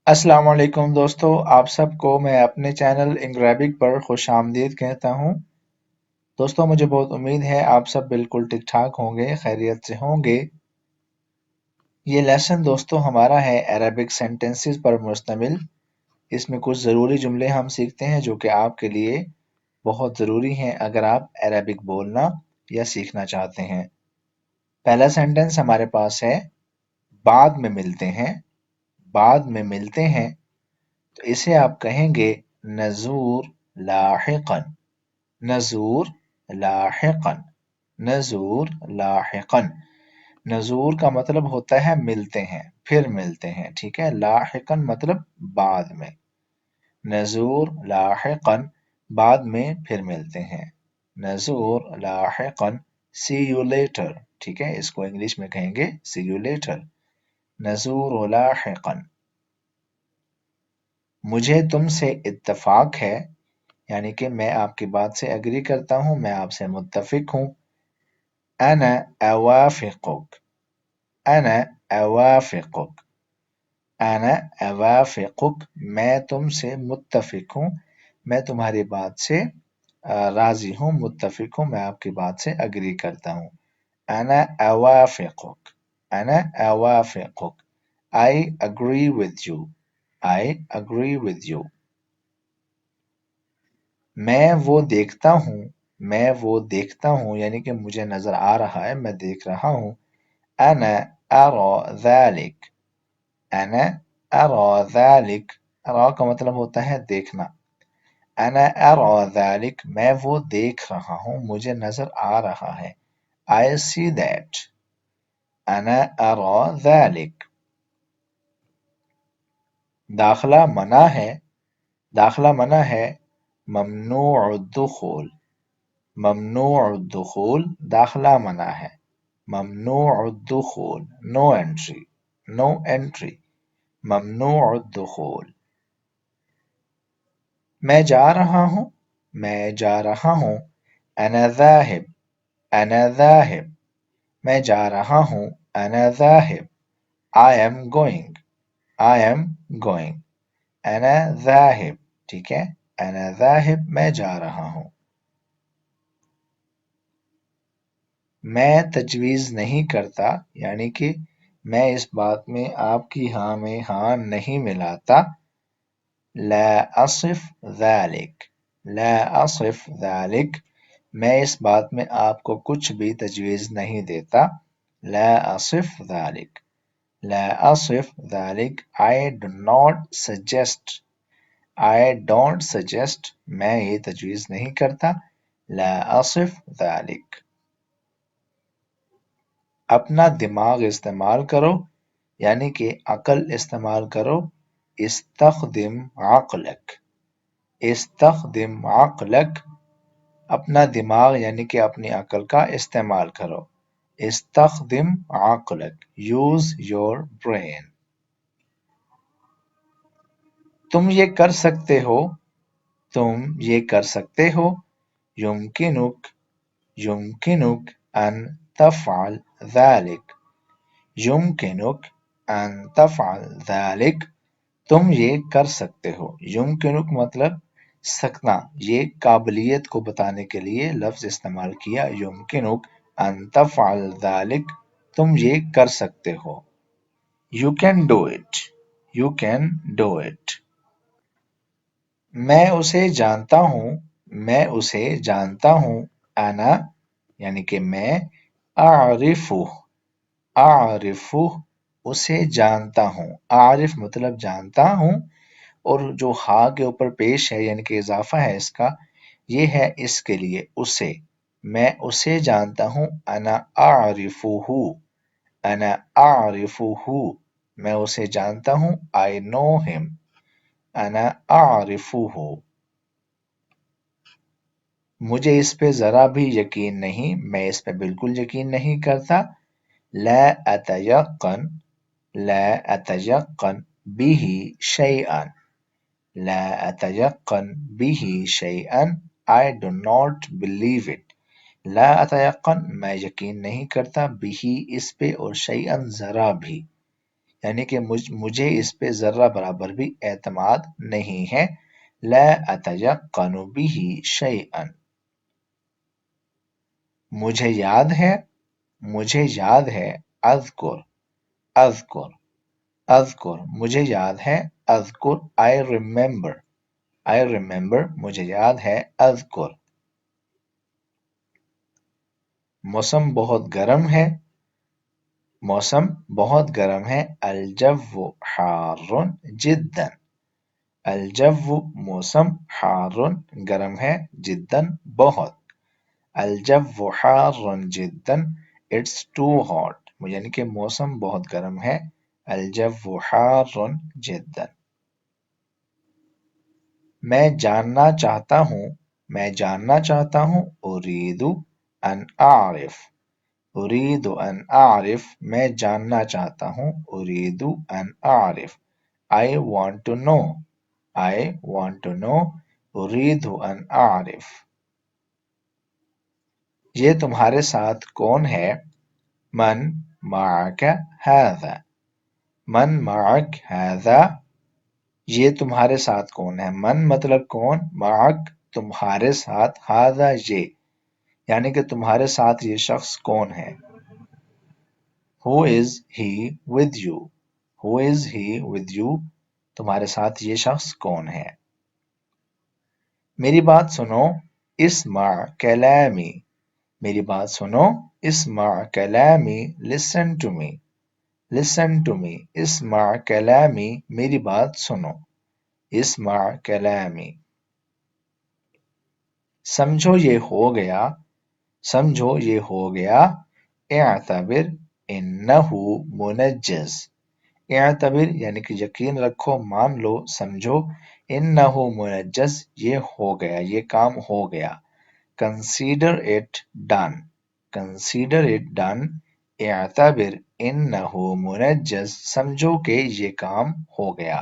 السلام علیکم دوستو، آپ سب کو میں اپنے چینل انگریبک پر خوش آمدید کہتا ہوں۔ دوستو مجھے بہت امید ہے آپ سب بالکل ٹھیک ٹھاک ہوں گے، خیریت سے ہوں گے۔ یہ لیسن دوستو ہمارا ہے عربک سینٹنسز پر مشتمل۔ اس میں کچھ ضروری جملے ہم سیکھتے ہیں جو کہ آپ کے لیے بہت ضروری ہیں اگر آپ عربک بولنا یا سیکھنا چاہتے ہیں۔ پہلا سینٹنس ہمارے پاس ہے، بعد میں ملتے ہیں۔ بعد میں ملتے ہیں تو اسے آپ کہیں گے نزور لاحقاً۔ نزور لاحقاً۔ نزور لاحقاً۔ نزور کا مطلب ہوتا ہے ملتے ہیں، پھر ملتے ہیں، ٹھیک ہے۔ لاحقاً مطلب بعد میں۔ نزور لاحقاً بعد میں پھر ملتے ہیں۔ نزور لاحقاً see you later، ٹھیک ہے، اس کو انگلش میں کہیں گے see you later۔ نزور لاحقاً۔ مجھے تم سے اتفاق ہے، یعنی کہ میں آپ کی بات سے اگری کرتا ہوں، میں آپ سے متفق ہوں۔ انا اوافقک۔ انا اوافقک۔ انا اوافقک، میں تم سے متفق ہوں، میں تمہاری بات سے راضی ہوں، متفق ہوں، میں آپ کی بات سے اگری کرتا ہوں۔ انا اوافقک۔ انا اوافقک۔ I agree with you۔ I agree with you۔ میں وہ دیکھتا ہوں۔ میں وہ دیکھتا ہوں یعنی کہ مجھے نظر آ رہا ہے، میں دیکھ رہا ہوں۔ انا ارى ذلك۔ انا ارى ذلك۔ ارى کا مطلب ہوتا ہے دیکھنا۔ انا ارى ذلك، میں وہ دیکھ رہا ہوں، مجھے نظر آ رہا ہے۔ I see that۔ انا ارى ذلك۔ داخلہ منع ہے۔ داخلہ منع ہے، ممنوع الدخول۔ ممنوع الدخول، داخلہ منع ہے۔ ممنوع الدخول، no entry۔ no entry۔ ممنوع الدخول۔ میں جا رہا ہوں۔ میں جا رہا ہوں۔ انا ذاہب۔ انا ذاہب۔ میں جا رہا ہوں۔ انا ذاہب۔ I am going۔ I am going۔ انا ذاہب، ٹھیک ہے۔ انا ذاہب، میں جا رہا ہوں۔ میں تجویز نہیں کرتا، یعنی کہ میں اس بات میں آپ کی ہاں میں ہاں نہیں ملاتا۔ لا اصف ذلك۔ لا اصف ذلك، میں اس بات میں آپ کو کچھ بھی تجویز نہیں دیتا۔ لا اصف ذلك۔ لا اصف ذلك، I do not suggest۔ I don't suggest، میں یہ تجویز نہیں کرتا۔ لا اصف ذلك۔ اپنا دماغ استعمال کرو، یعنی کہ عقل استعمال کرو۔ استخدم عقلک۔ استخدم عقلک، اپنا دماغ یعنی کہ اپنی عقل کا استعمال کرو۔ استخدم عقلک، یوز یور برین۔ تم یہ کر سکتے ہو۔ تم یہ کر سکتے ہو۔ یمکنک۔ یمکنک ان تفعل ذلك۔ یمکنک ان تفعل ذلك، تم یہ کر سکتے ہو۔ یمکنک مطلب سکنا، یہ قابلیت کو بتانے کے لیے لفظ استعمال کیا۔ یمکنک ان تفعل ذلك، تم یہ کر سکتے ہو۔ You can do it۔ You can do it۔ میں اسے جانتا ہوں۔ میں اسے جانتا ہوں۔ انا یعنی کہ میں، اعرفہ۔ اعرفہ، اسے جانتا ہوں۔ اعرف مطلب جانتا ہوں، اور جو ہا کے اوپر پیش ہے یعنی کہ اضافہ ہے اس کا، یہ ہے اس کے لیے اسے۔ میں اسے جانتا ہوں۔ انا اعرفہ۔ انا اعرفہ، میں اسے جانتا ہوں۔ I know him۔ انا اعرفہ۔ مجھے اس پہ ذرا بھی یقین نہیں، میں اس پہ بالکل یقین نہیں کرتا۔ لا اتیقن۔ لا اتیقن به شیئا۔ لا اتیقن به شیئا، I do not believe it۔ لا اتیقن، میں یقین نہیں کرتا، به اس پہ، اور شیئا ذرا بھی۔ یعنی کہ مجھے اس پہ ذرہ برابر بھی اعتماد نہیں ہے. لا اتیقن به شیئا. مجھے یاد ہے، مجھے یاد ہے. اذکر، اذکر، اذکر مجھے یاد ہے. اذکر I remember، I remember مجھے یاد ہے. اذکر. موسم بہت گرم ہے، موسم بہت گرم ہے. الجو حار جدا. الجو موسم حار گرم ہے. جدا بہت. الجو حار جدا it's too hot. یعنی کہ موسم بہت گرم ہے. الجو حار جدا. میں جاننا چاہتا ہوں، میں جاننا چاہتا ہوں. اريد ان اعرف، اريد ان اعرف میں جاننا چاہتا ہوں. اريد ان اعرف. I want to know، I want to know. اريد ان اعرف. یہ تمہارے ساتھ کون ہے؟ من معك هذا، من معك هذا. یہ تمہارے ساتھ کون ہے؟ من مطلب کون، معک تمہارے ساتھ، هذا یہ یعنی کہ تمہارے ساتھ یہ شخص کون ہے؟ Who is he with you؟ Who is he with you؟ تمہارے ساتھ یہ شخص کون ہے؟ میری بات سنو. اسمع کلامی، میری بات سنو. اسمع کلامی listen to me، listen to me. اسمع کلامی میری بات سنو. اسمع کلامی. سمجھو یہ ہو گیا، سمجھو یہ ہو گیا. اعتبر انہ منجز. اعتبر یعنی کہ یقین رکھو، مان لو، سمجھو. انہ منجز یہ ہو گیا، یہ کام ہو گیا. Consider it done، consider it done. اعتبر انہ منجز سمجھو کہ یہ کام ہو گیا.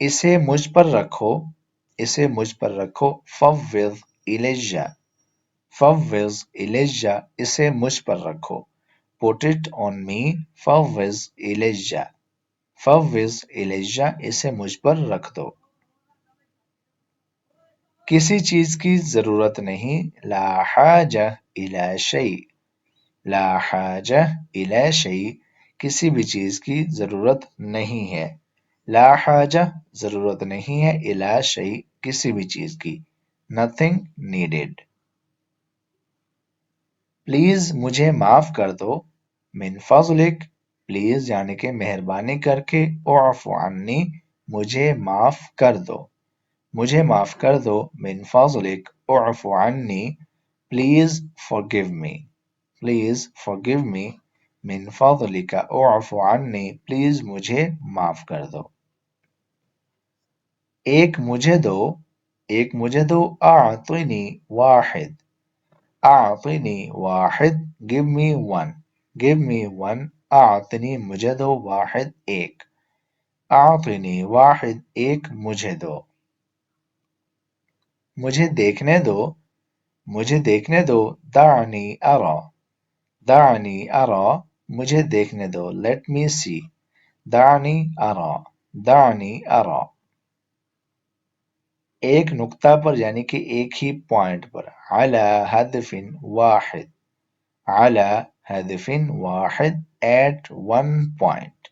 اسے مجھ پر رکھو، اسے مجھ پر رکھو. فوض الیہ، فوض الیہ اسے مجھ پر رکھو. Put it on me، فوض الیہ، فوض الیہ اسے مجھ پر رکھ دو. کسی چیز کی ضرورت نہیں. لا حاجہ الی شیء، لا حاجہ الی شیء کسی بھی چیز کی ضرورت نہیں ہے. لا حاجہ ضرورت نہیں ہے. الی شیء کسی بھی چیز کی. nothing needed. پلیز مجھے معاف کر دو. من فضلک پلیز یعنی کہ مہربانی کر کے. اعف عنی مجھے معاف کر دو، مجھے معاف کر دو. من فضلک اعف عنی please forgive me، please forgive me. من فضلک اعف عنی پلیز مجھے معاف کر دو. ایک مجھے دو، ایک مجھے دو. اعطنی واحد، اعطنی واحد give me one، give me one. اعطنی مجھے دو. واحد ایک. اعطنی واحد ایک مجھے دو. مجھے دیکھنے دو، مجھے دیکھنے دو. دعنی ارى، دعنی ارى مجھے دیکھنے دو. let me see، دعنی ارى، دعنی ارى. ایک نقطہ پر یعنی کہ ایک ہی پوائنٹ پر. علی ہدف واحد، علی ہدف واحد at one point،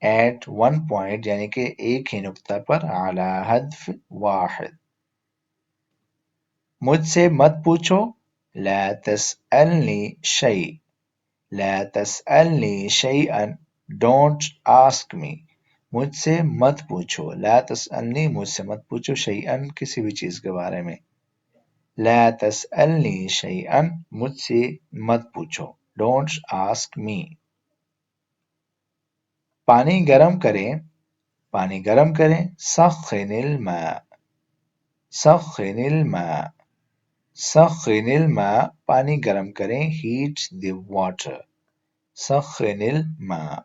at one point یعنی کہ ایک ہی نقطہ پر. علی ہدف واحد. مجھ سے مت پوچھو. لا تسألنی شیء، لا تسألنی شیئا don't ask me. مجھ سے مت پوچھو. لا تسألنی مجھ سے مت پوچھو. شیئا کسی بھی چیز کے بارے میں. لا تسألنی شیئا مجھ سے مت پوچھو. don't ask me. پانی گرم کریں، پانی گرم کریں. سخن الماء، سخن الماء، سخن الماء پانی گرم کریں. heat the water، سخن الماء.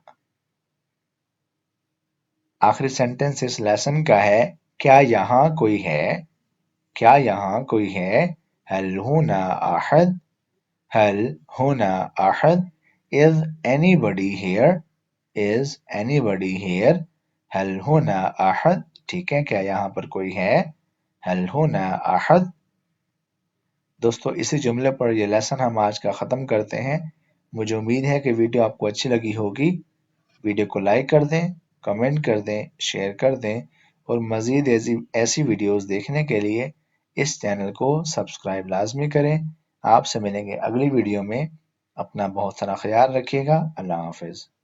آخری سینٹنس اس لیسن کا ہے. کیا یہاں کوئی ہے، کیا یہاں کوئی ہے. هل هنا احد، هل هنا احد Is anybody here? Is anybody here? هل هنا أحد? ٹھیک ہے، کیا یہاں پر کوئی ہے؟ هل هنا أحد؟ دوستو اسی جملے پر یہ لیسن ہم آج کا ختم کرتے ہیں۔ مجھے امید ہے کہ ویڈیو آپ کو اچھی لگی ہوگی۔ ویڈیو کو لائک کر دیں، کمنٹ کر دیں، شیئر کر دیں اور مزید ایسی ویڈیوز دیکھنے کے لیے اس چینل کو سبسکرائب لازمی کریں۔ آپ سے ملیں گے اگلی ویڈیو میں۔ اپنا بہت سارا خیال رکھیے گا۔ اللہ حافظ۔